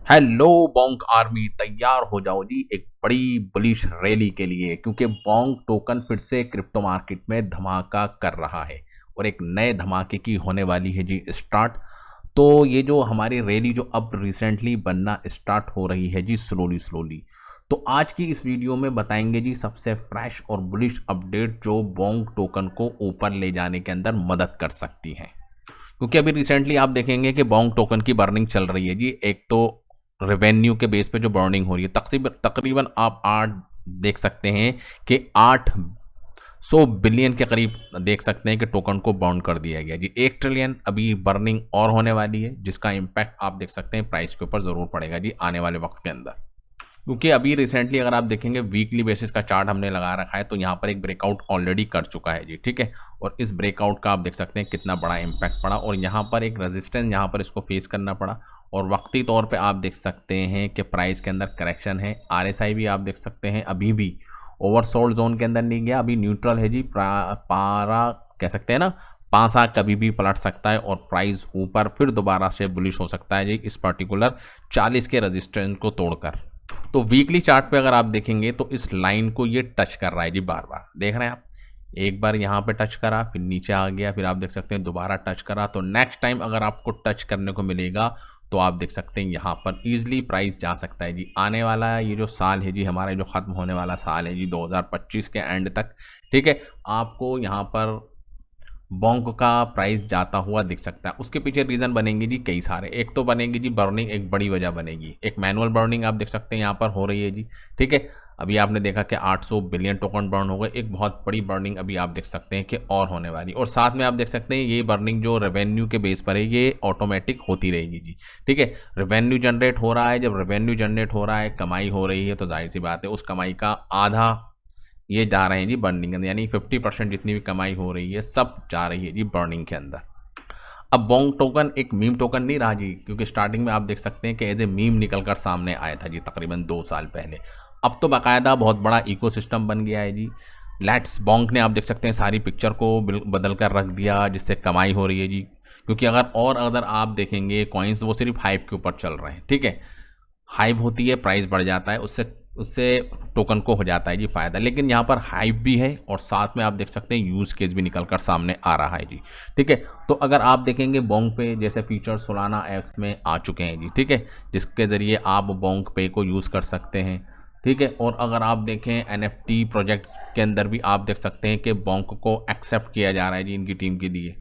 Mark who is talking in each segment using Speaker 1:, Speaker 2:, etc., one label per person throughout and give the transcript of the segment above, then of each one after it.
Speaker 1: Hello Bonk army, तैयार हो जाओ जी एक बड़ी बुलिश रैली के लिए, क्योंकि बोंक टोकन फिर से क्रिप्टो मार्केट में धमाका कर रहा है और एक नए धमाके की होने वाली है जी स्टार्ट। तो ये जो हमारी रैली जो अब रिसेंटली बनना स्टार्ट हो रही है जी स्लोली स्लोली, तो आज की इस वीडियो में बताएंगे जी सबसे फ्रेश और बुलिश अपडेट जो बोंक टोकन को ऊपर ले जाने के अंदर मदद कर सकती हैं। क्योंकि अभी रिसेंटली आप देखेंगे कि बोंग टोकन की बर्निंग चल रही है जी। एक तो रेवेन्यू के बेस पे जो बर्निंग हो रही है, तकरीबन तकरीबन आप 8 देख सकते हैं कि 800 बिलियन के करीब देख सकते हैं कि टोकन को बर्न कर दिया गया जी। 1 ट्रिलियन अभी बर्निंग और होने वाली है, जिसका इम्पैक्ट आप देख सकते हैं प्राइस के ऊपर ज़रूर पड़ेगा जी आने वाले वक्त के अंदर। क्योंकि अभी रिसेंटली अगर आप देखेंगे वीकली बेसिस का चार्ट हमने लगा रखा है, तो यहाँ पर एक ब्रेकआउट ऑलरेडी कर चुका है जी, ठीक है। और इस ब्रेकआउट का आप देख सकते हैं कितना बड़ा इम्पैक्ट पड़ा, और यहाँ पर एक रेजिस्टेंस यहाँ पर इसको फेस करना पड़ा। और वक्ती तौर पे आप देख सकते हैं कि प्राइस के अंदर करेक्शन है। आरएसआई भी आप देख सकते हैं अभी भी ओवरसोल्ड जोन के अंदर नहीं गया, अभी न्यूट्रल है जी। पारा कह सकते हैं ना, पासा कभी भी पलट सकता है और प्राइस ऊपर फिर दोबारा से बुलिश हो सकता है जी, इस पर्टिकुलर 40 के रेजिस्टेंस को तोड़कर। तो वीकली चार्ट पे अगर आप देखेंगे तो इस लाइन को ये टच कर रहा है जी, बार बार देख रहे हैं आप। एक बार यहाँ पे टच करा, फिर नीचे आ गया, फिर आप देख सकते हैं दोबारा टच करा। तो नेक्स्ट टाइम अगर आपको टच करने को मिलेगा तो आप देख सकते हैं यहाँ पर ईजिली प्राइस जा सकता है जी। आने वाला ये जो साल है जी हमारा, जो ख़त्म होने वाला साल है जी 2025 के एंड तक, ठीक है, आपको यहाँ पर बोंक का प्राइस जाता हुआ दिख सकता है। उसके पीछे रीज़न बनेंगे जी कई सारे। एक तो बनेगी जी बर्निंग, एक बड़ी वजह बनेगी, एक मैनुअल बर्निंग आप देख सकते हैं यहाँ पर हो रही है जी, ठीक है। अभी आपने देखा कि 800 बिलियन टोकन बर्न हो गए, एक बहुत बड़ी बर्निंग अभी आप देख सकते हैं कि और होने वाली। और साथ में आप देख सकते हैं ये बर्निंग जो रेवेन्यू के बेस पर है ये ऑटोमेटिक होती रहेगी जी, ठीक है। रेवेन्यू जनरेट हो रहा है, जब रेवेन्यू जनरेट हो रहा है, कमाई हो रही है, तो जाहिर सी बात है उस कमाई का आधा ये जा रहे हैं जी बर्निंग के अंदर, यानी 50% जितनी भी कमाई हो रही है सब जा रही है जी बर्निंग के अंदर। अब बोंग टोकन एक मीम टोकन नहीं रहा जी, क्योंकि स्टार्टिंग में आप देख सकते हैं कि एज ए मीम निकल कर सामने आया था जी तकरीबन 2 साल पहले। अब तो बाकायदा बहुत बड़ा इकोसिस्टम बन गया है जी। लेट्स बोंग ने आप देख सकते हैं सारी पिक्चर को बदल कर रख दिया, जिससे कमाई हो रही है जी। क्योंकि अगर आप देखेंगे कॉइन्स वो सिर्फ हाइप के ऊपर चल रहे हैं, ठीक है। हाइप होती है, प्राइस बढ़ जाता है, उससे उससे टोकन को हो जाता है जी फ़ायदा। लेकिन यहाँ पर हाइप भी है और साथ में आप देख सकते हैं यूज़ केस भी निकल कर सामने आ रहा है जी, ठीक है। तो अगर आप देखेंगे बोंग पे जैसे फीचर सोलाना ऐप्स में आ चुके हैं जी, ठीक है, जिसके ज़रिए आप बोंग पे को यूज़ कर सकते हैं, ठीक है। और अगर आप देखें एनएफटी प्रोजेक्ट्स के अंदर भी आप देख सकते हैं कि बोंग को एक्सेप्ट किया जा रहा है जी इनकी टीम के लिए।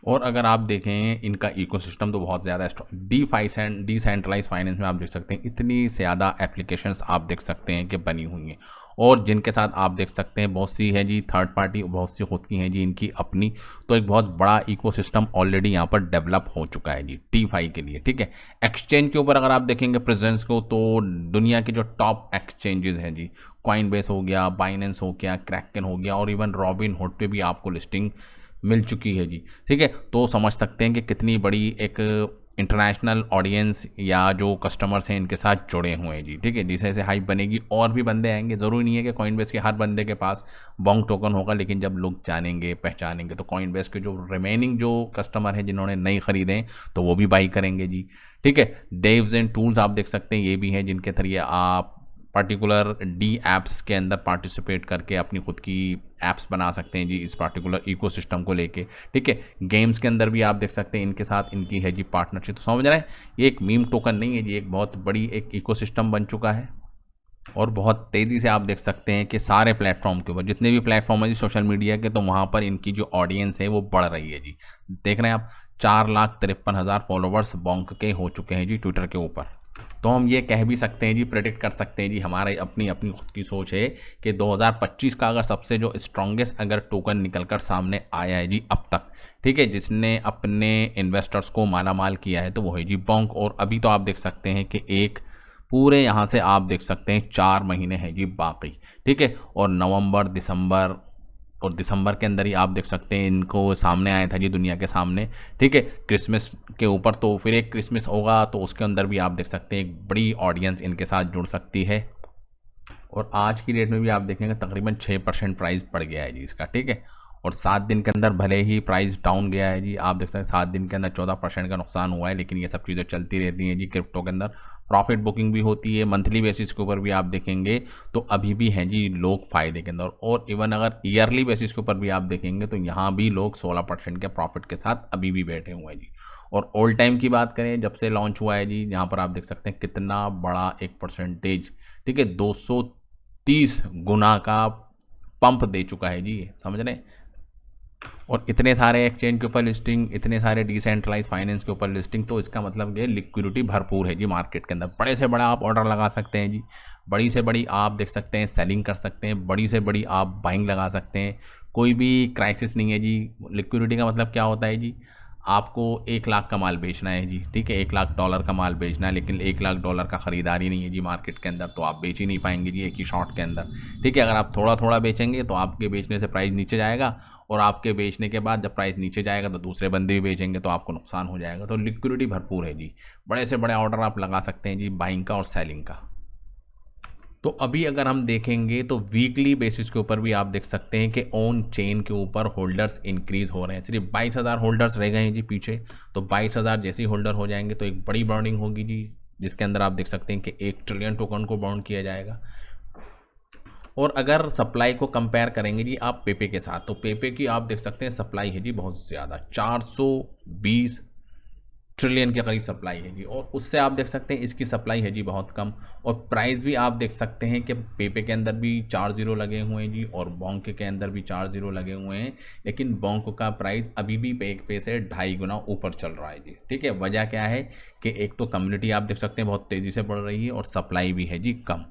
Speaker 1: और अगर आप देखें इनका इकोसिस्टम तो बहुत ज़्यादा डिसेंट्रलाइज फाइनेंस में आप देख सकते हैं इतनी ज़्यादा एप्लीकेशंस आप देख सकते हैं कि बनी हुई हैं, और जिनके साथ आप देख सकते हैं बहुत सी है जी थर्ड पार्टी, बहुत सी खुद की हैं जी इनकी अपनी। तो एक बहुत बड़ा इकोसिस्टम ऑलरेडी यहाँ पर डेवलप हो चुका है जी टी फाई के लिए, ठीक है। एक्सचेंज के ऊपर अगर आप देखेंगे प्रेजेंस को, तो दुनिया के जो टॉप एक्सचेंजेस हैं जी, कॉइनबेस हो गया, बाइनेंस हो गया, क्रैकन हो गया, और इवन रॉबिन हुड पे भी आपको लिस्टिंग मिल चुकी है जी, ठीक है। तो समझ सकते हैं कि कितनी बड़ी एक इंटरनेशनल ऑडियंस या जो कस्टमर्स हैं इनके साथ जुड़े हुए हैं जी, ठीक है। जैसे जैसे हाइप बनेगी और भी बंदे आएंगे, ज़रूरी नहीं है कि कॉइनबेस के हर बंदे के पास बोंग टोकन होगा, लेकिन जब लोग जानेंगे पहचानेंगे तो कॉइनबेस के जो रिमेनिंग जो कस्टमर हैं जिन्होंने नहीं खरीदे हैं तो वो भी बाई करेंगे जी, ठीक है। डेव्स एंड टूल्स आप देख सकते हैं ये भी हैं जिनके जरिए आप पर्टिकुलर डी एप्स के अंदर पार्टिसिपेट करके अपनी खुद की एप्स बना सकते हैं जी इस पार्टिकुलर इकोसिस्टम को लेके, ठीक है। गेम्स के अंदर भी आप देख सकते हैं इनके साथ इनकी है जी पार्टनरशिप। तो समझ रहे हैं ये एक मीम टोकन नहीं है जी, एक बहुत बड़ी एक इकोसिस्टम बन चुका है। और बहुत तेज़ी से आप देख सकते हैं कि सारे प्लेटफॉर्म के ऊपर जितने भी प्लेटफॉर्म है जी सोशल मीडिया के, तो वहाँ पर इनकी जो ऑडियंस है वो बढ़ रही है जी। देख रहे हैं आप 4,53,000 फॉलोवर्स बोंक के हो चुके हैं जी ट्विटर के ऊपर। तो हम ये कह भी सकते हैं जी, प्रेडिक्ट कर सकते हैं जी, हमारे अपनी अपनी खुद की सोच है कि 2025 का अगर सबसे जो स्ट्रॉन्गेस्ट अगर टोकन निकल कर सामने आया है जी अब तक, ठीक है, जिसने अपने इन्वेस्टर्स को माला माल किया है, तो वो है जी बोंक। और अभी तो आप देख सकते हैं कि एक पूरे यहाँ से आप देख सकते हैं 4 महीने हैं जी बाकी, ठीक है। और नवंबर दिसंबर के अंदर ही आप देख सकते हैं इनको सामने आया था जी दुनिया के सामने, ठीक है, क्रिसमस के ऊपर। तो फिर एक क्रिसमस होगा तो उसके अंदर भी आप देख सकते हैं एक बड़ी ऑडियंस इनके साथ जुड़ सकती है। और आज की डेट में भी आप देखेंगे तकरीबन 6% प्राइस बढ़ गया है जी इसका, ठीक है। और 7 दिन के अंदर भले ही प्राइस डाउन गया है जी, आप देख सकते हैं 7 दिन के अंदर 14% का नुकसान हुआ है, लेकिन ये सब चीज़ें चलती रहती हैं जी क्रिप्टो के अंदर। प्रॉफिट बुकिंग भी होती है, मंथली बेसिस के ऊपर भी आप देखेंगे तो अभी भी हैं जी लोग फ़ायदे के अंदर, और इवन अगर ईयरली बेसिस के ऊपर भी आप देखेंगे तो यहाँ भी लोग 16% के प्रॉफिट के साथ अभी भी बैठे हुए हैं जी। और ऑल टाइम की बात करें जब से लॉन्च हुआ है जी, यहाँ पर आप देख सकते हैं कितना बड़ा एक परसेंटेज, ठीक है, 230 गुना का पंप दे चुका है जी, समझ रहे हैं। और इतने सारे एक्सचेंज के ऊपर लिस्टिंग, इतने सारे डिसेंट्रलाइज फाइनेंस के ऊपर लिस्टिंग, तो इसका मतलब ये लिक्विडिटी भरपूर है जी मार्केट के अंदर। बड़े से बड़ा आप ऑर्डर लगा सकते हैं जी, बड़ी से बड़ी आप देख सकते हैं सेलिंग कर सकते हैं, बड़ी से बड़ी आप बाइंग लगा सकते हैं, कोई भी क्राइसिस नहीं है जी। लिक्विडिटी का मतलब क्या होता है जी, आपको 1 लाख का माल बेचना है जी, ठीक है, $1 लाख का माल बेचना है, लेकिन $1 लाख का ख़रीदार ही नहीं है जी मार्केट के अंदर, तो आप बेच ही नहीं पाएंगे जी एक ही शॉट के अंदर, ठीक है। अगर आप थोड़ा थोड़ा बेचेंगे तो आपके बेचने से प्राइस नीचे जाएगा, और आपके बेचने के बाद जब प्राइस नीचे जाएगा तो दूसरे बंदे भी बेचेंगे तो आपको नुकसान हो जाएगा। तो लिक्विडिटी भरपूर है जी, बड़े से बड़े ऑर्डर आप लगा सकते हैं जी बाइंग का और सेलिंग का। तो अभी अगर हम देखेंगे तो वीकली बेसिस के ऊपर भी आप देख सकते हैं कि ऑन चेन के ऊपर होल्डर्स इंक्रीज हो रहे हैं, सिर्फ 22,000 होल्डर्स रह गए हैं जी पीछे। तो 22,000 जैसे ही होल्डर हो जाएंगे तो एक बड़ी बाउंडिंग होगी जी, जिसके अंदर आप देख सकते हैं कि 1 ट्रिलियन टोकन को बाउंड किया जाएगा। और अगर सप्लाई को कंपेयर करेंगे जी आप पेपे के साथ, तो पेपे की आप देख सकते हैं सप्लाई है जी बहुत ज़्यादा, 420 ट्रिलियन के करीब सप्लाई है जी, और उससे आप देख सकते हैं इसकी सप्लाई है जी बहुत कम। और प्राइस भी आप देख सकते हैं कि पेपे के अंदर भी 4 जीरो लगे हुए हैं जी, और बोंक के अंदर भी 4 जीरो लगे हुए हैं, लेकिन बोंक का प्राइस अभी भी पे से 2.5 गुना ऊपर चल रहा है जी, ठीक है। वजह क्या है कि एक तो कम्युनिटी आप देख सकते हैं बहुत तेज़ी से बढ़ रही है, और सप्लाई भी है जी कम,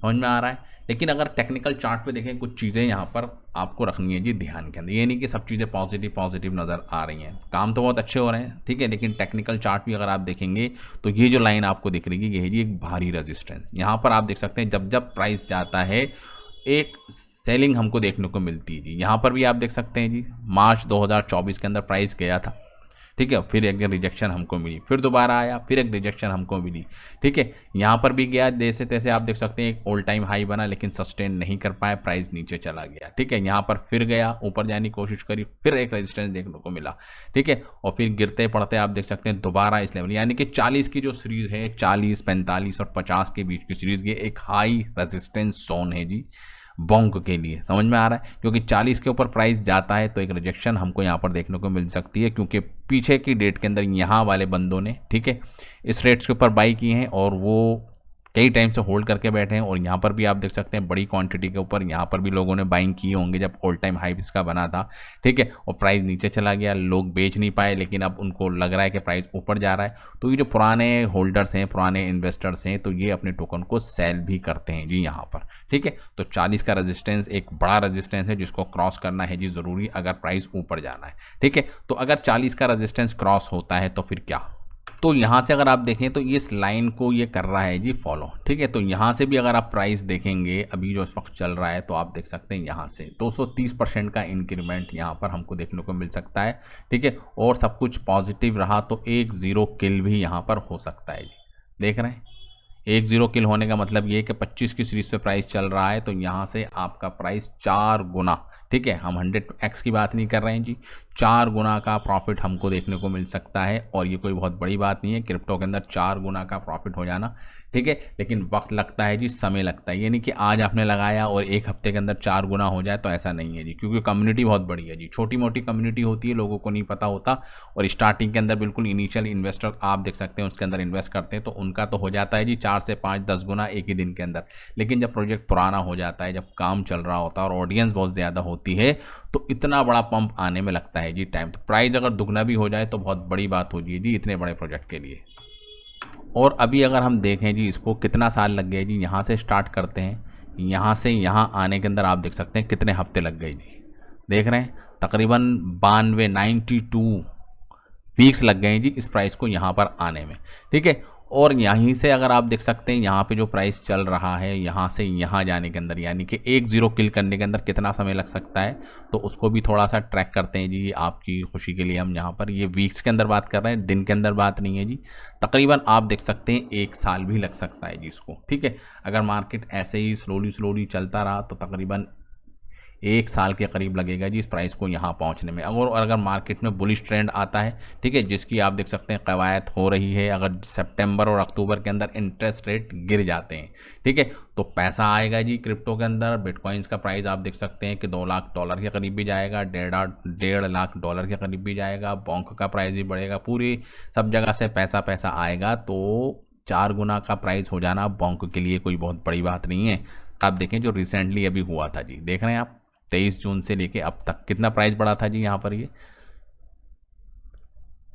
Speaker 1: समझ में आ रहा है। लेकिन अगर टेक्निकल चार्ट पे देखें, कुछ चीज़ें यहाँ पर आपको रखनी है जी ध्यान के अंदर, ये नहीं कि सब चीज़ें पॉजिटिव नज़र आ रही हैं, काम तो बहुत अच्छे हो रहे हैं, ठीक है, लेकिन टेक्निकल चार्ट भी अगर आप देखेंगे तो ये जो लाइन आपको दिख रही है ये है जी एक भारी रेजिस्टेंस। यहाँ पर आप देख सकते हैं जब जब प्राइस जाता है एक सेलिंग हमको देखने को मिलती है जी। यहाँ पर भी आप देख सकते हैं जी मार्च 2024 के अंदर प्राइस गया था, ठीक है, फिर एक रिजेक्शन हमको मिली, फिर दोबारा आया, फिर एक रिजेक्शन हमको मिली, ठीक है। यहाँ पर भी गया जैसे तैसे आप देख सकते हैं, एक ऑल टाइम हाई बना लेकिन सस्टेन नहीं कर पाया, प्राइस नीचे चला गया, ठीक है। यहाँ पर फिर गया, ऊपर जाने की कोशिश करी, फिर एक रेजिस्टेंस देखने को मिला, ठीक है, और फिर गिरते पड़ते आप देख सकते हैं दोबारा इस लेवल, यानी कि 40 की जो सीरीज़ है, 40, 45 और 50 के बीच की सीरीज़, ये एक हाई रेजिस्टेंस जोन है जी बोंक के लिए, समझ में आ रहा है। क्योंकि 40 के ऊपर प्राइस जाता है तो एक रिजेक्शन हमको यहाँ पर देखने को मिल सकती है, क्योंकि पीछे की डेट के अंदर यहाँ वाले बंदों ने, ठीक है, इस रेट्स के ऊपर बाई किए हैं और वो कई टाइम से होल्ड करके बैठे हैं। और यहाँ पर भी आप देख सकते हैं बड़ी क्वांटिटी के ऊपर यहाँ पर भी लोगों ने बाइंग किए होंगे जब ऑल टाइम हाई इसका बना था, ठीक है, और प्राइस नीचे चला गया, लोग बेच नहीं पाए, लेकिन अब उनको लग रहा है कि प्राइस ऊपर जा रहा है। तो ये जो पुराने होल्डर्स हैं, पुराने इन्वेस्टर्स हैं, तो ये अपने टोकन को सेल भी करते हैं जी यहाँ पर, ठीक है। तो 40 का रेजिस्टेंस एक बड़ा रेजिस्टेंस है जिसको क्रॉस करना है जी ज़रूरी, अगर प्राइस ऊपर जाना है, ठीक है। तो अगर 40 का रेजिस्टेंस क्रॉस होता है तो फिर क्या, तो यहाँ से अगर आप देखें तो इस लाइन को ये कर रहा है जी फॉलो, ठीक है। तो यहाँ से भी अगर आप प्राइस देखेंगे अभी जो इस वक्त चल रहा है, तो आप देख सकते हैं यहाँ से 230% का इंक्रीमेंट यहाँ पर हमको देखने को मिल सकता है, ठीक है। और सब कुछ पॉजिटिव रहा तो 1 0 किल भी यहाँ पर हो सकता है जी, देख रहे हैं 1 0 किल होने का मतलब ये कि 25 की सीरीज पे प्राइस चल रहा है, तो यहाँ से आपका प्राइस 4 गुना, ठीक है, हम 100x की बात नहीं कर रहे हैं जी, 4 गुना का प्रॉफिट हमको देखने को मिल सकता है। और ये कोई बहुत बड़ी बात नहीं है क्रिप्टो के अंदर 4 गुना का प्रॉफिट हो जाना, ठीक है, लेकिन वक्त लगता है जी, समय लगता है। ये नहीं कि आज आपने लगाया और एक हफ्ते के अंदर 4 गुना हो जाए, तो ऐसा नहीं है जी, क्योंकि कम्युनिटी बहुत बड़ी है जी, छोटी मोटी कम्युनिटी होती है, लोगों को नहीं पता होता। और स्टार्टिंग के अंदर बिल्कुल इनिशियल इन्वेस्टर आप देख सकते हैं उसके अंदर इन्वेस्ट करते हैं, तो उनका तो हो जाता है जी 4 से 5 10 गुना एक ही दिन के अंदर। लेकिन जब प्रोजेक्ट पुराना हो जाता है, जब काम चल रहा होता है और ऑडियंस बहुत ज़्यादा होती है, तो इतना बड़ा पंप आने में लगता है जी टाइम। तो प्राइस अगर दुगना भी हो जाए तो बहुत बड़ी बात हो जी इतने बड़े प्रोजेक्ट के लिए। और अभी अगर हम देखें जी इसको कितना साल लग गया जी, यहाँ से स्टार्ट करते हैं, यहाँ से यहाँ आने के अंदर आप देख सकते हैं कितने हफ्ते लग गए जी, देख रहे हैं तकरीबन 92 वीक्स लग गए हैं जी इस प्राइस को यहाँ पर आने में, ठीक है। और यहीं से अगर आप देख सकते हैं यहाँ पे जो प्राइस चल रहा है, यहाँ से यहाँ जाने के अंदर यानी कि 1 0 किल करने के अंदर कितना समय लग सकता है, तो उसको भी थोड़ा सा ट्रैक करते हैं जी आपकी खुशी के लिए। हम यहाँ पर ये वीक्स के अंदर बात कर रहे हैं, दिन के अंदर बात नहीं है जी। तकरीबन आप देख सकते हैं 1 साल भी लग सकता है जी इसको, ठीक है। अगर मार्केट ऐसे ही स्लोली चलता रहा तो तकरीबन 1 साल के करीब लगेगा जी इस प्राइस को यहाँ पहुँचने में। अगर मार्केट में बुलिश ट्रेंड आता है, ठीक है, जिसकी आप देख सकते हैं कवायद हो रही है, अगर सितंबर और अक्टूबर के अंदर इंटरेस्ट रेट गिर जाते हैं, ठीक है, तो पैसा आएगा जी क्रिप्टो के अंदर। बिटकॉइंस का प्राइस आप देख सकते हैं कि $2 लाख के करीब भी जाएगा, 1.5 लाख डॉलर के करीब भी जाएगा। बॉन्क का प्राइस भी बढ़ेगा, पूरी सब जगह से पैसा आएगा। तो 4 गुना का प्राइस हो जाना बॉन्क के लिए कोई बहुत बड़ी बात नहीं है। आप देखें जो रिसेंटली अभी हुआ था जी, देख रहे हैं आप 23 जून से लेके अब तक कितना प्राइस बढ़ा था जी, यहाँ पर ये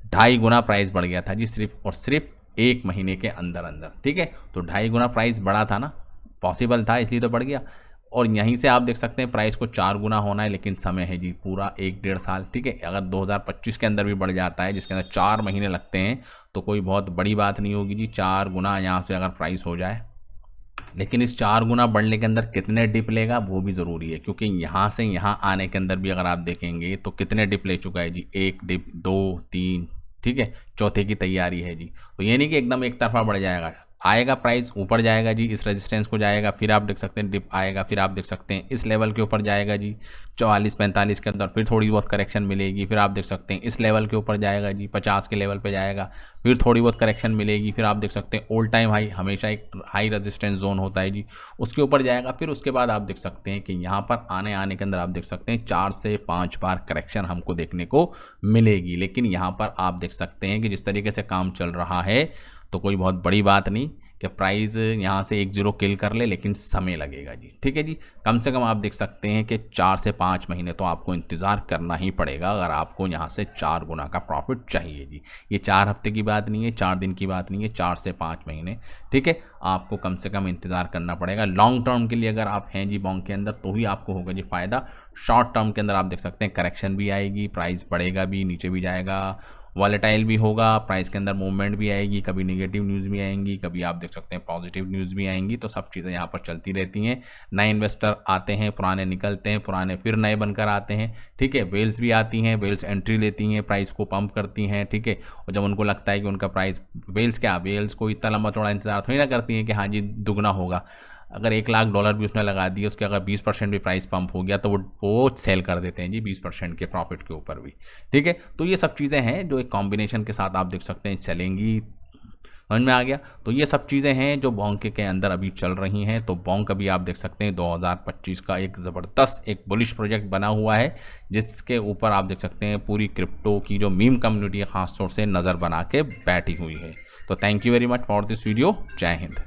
Speaker 1: 2.5 गुना प्राइस बढ़ गया था जी सिर्फ और सिर्फ 1 महीने के अंदर। ठीक है, तो 2.5 गुना प्राइस बढ़ा था ना, पॉसिबल था इसलिए तो बढ़ गया। और यहीं से आप देख सकते हैं प्राइस को 4 गुना होना है, लेकिन समय है जी पूरा 1-1.5 साल। ठीक है, अगर 2025 के अंदर भी बढ़ जाता है जिसके अंदर 4 महीने लगते हैं तो कोई बहुत बड़ी बात नहीं होगी जी, 4 गुना यहाँ से अगर प्राइस हो जाए। लेकिन इस 4 गुना बढ़ने के अंदर कितने डिप लेगा वो भी ज़रूरी है, क्योंकि यहाँ से यहाँ आने के अंदर भी अगर आप देखेंगे तो कितने डिप ले चुका है जी, 1 डिप, 2, 3, ठीक है, चौथे की तैयारी है जी। तो ये नहीं कि एकदम एक तरफा बढ़ जाएगा, आएगा प्राइस ऊपर जाएगा जी, इस रेजिस्टेंस को जाएगा, फिर आप देख सकते हैं डिप आएगा, फिर आप देख सकते हैं इस लेवल के ऊपर जाएगा जी 44-45 के अंदर, फिर थोड़ी बहुत करेक्शन मिलेगी, फिर आप देख सकते हैं इस लेवल के ऊपर जाएगा जी 50 के लेवल पे जाएगा, फिर थोड़ी बहुत करेक्शन मिलेगी, फिर आप देख सकते हैं ऑल टाइम हाई, हमेशा एक हाई रेजिस्टेंस जोन होता है जी, उसके ऊपर जाएगा। फिर उसके बाद आप देख सकते हैं कि यहाँ पर आने के अंदर आप देख सकते हैं 4 से 5 बार करेक्शन हमको देखने को मिलेगी। लेकिन यहाँ पर आप देख सकते हैं कि जिस तरीके से काम चल रहा है तो कोई बहुत बड़ी बात नहीं कि प्राइस यहाँ से 1-0 किल कर ले, लेकिन समय लगेगा जी। ठीक है जी, कम से कम आप देख सकते हैं कि 4 से 5 महीने तो आपको इंतज़ार करना ही पड़ेगा अगर आपको यहाँ से 4 गुना का प्रॉफिट चाहिए जी। ये 4 हफ्ते की बात नहीं है, 4 दिन की बात नहीं है, 4 से 5 महीने, ठीक है, आपको कम से कम इंतज़ार करना पड़ेगा। लॉन्ग टर्म के लिए अगर आप हैं जी बॉन्क के अंदर तो ही आपको होगा जी फ़ायदा। शॉर्ट टर्म के अंदर आप देख सकते हैं करेक्शन भी आएगी, प्राइस बढ़ेगा भी, नीचे भी जाएगा, वॉलेटाइल भी होगा, प्राइस के अंदर मूवमेंट भी आएगी, कभी नेगेटिव न्यूज़ भी आएंगी, कभी आप देख सकते हैं पॉजिटिव न्यूज़ भी आएंगी। तो सब चीज़ें यहाँ पर चलती रहती हैं। नए इन्वेस्टर आते हैं, पुराने निकलते हैं, पुराने फिर नए बनकर आते हैं। ठीक है, वेल्स भी आती हैं, वेल्स एंट्री लेती हैं, प्राइस को पंप करती हैं। ठीक है, और जब उनको लगता है कि उनका प्राइस, वेल्स को इतना लंबा थोड़ा इंतजार थोड़ी ना करती हैं कि हाँ जी दुगना होगा। अगर $1 लाख भी उसने लगा दिए, उसके अगर 20% भी प्राइस पंप हो गया तो वो सेल कर देते हैं जी 20% के प्रॉफिट के ऊपर भी। ठीक है, तो ये सब चीज़ें हैं जो एक कॉम्बिनेशन के साथ आप देख सकते हैं चलेंगी। समझ में आ गया? तो ये सब चीज़ें हैं जो बॉन्क के अंदर अभी चल रही हैं। तो बॉन्क अभी आप देख सकते हैं 2025 का एक ज़बरदस्त एक बुलिश प्रोजेक्ट बना हुआ है, जिसके ऊपर आप देख सकते हैं पूरी क्रिप्टो की जो मीम कम्युनिटी है ख़ास तौर से नज़र बना के बैठी हुई है। तो thank you very much for this video. जय हिंद।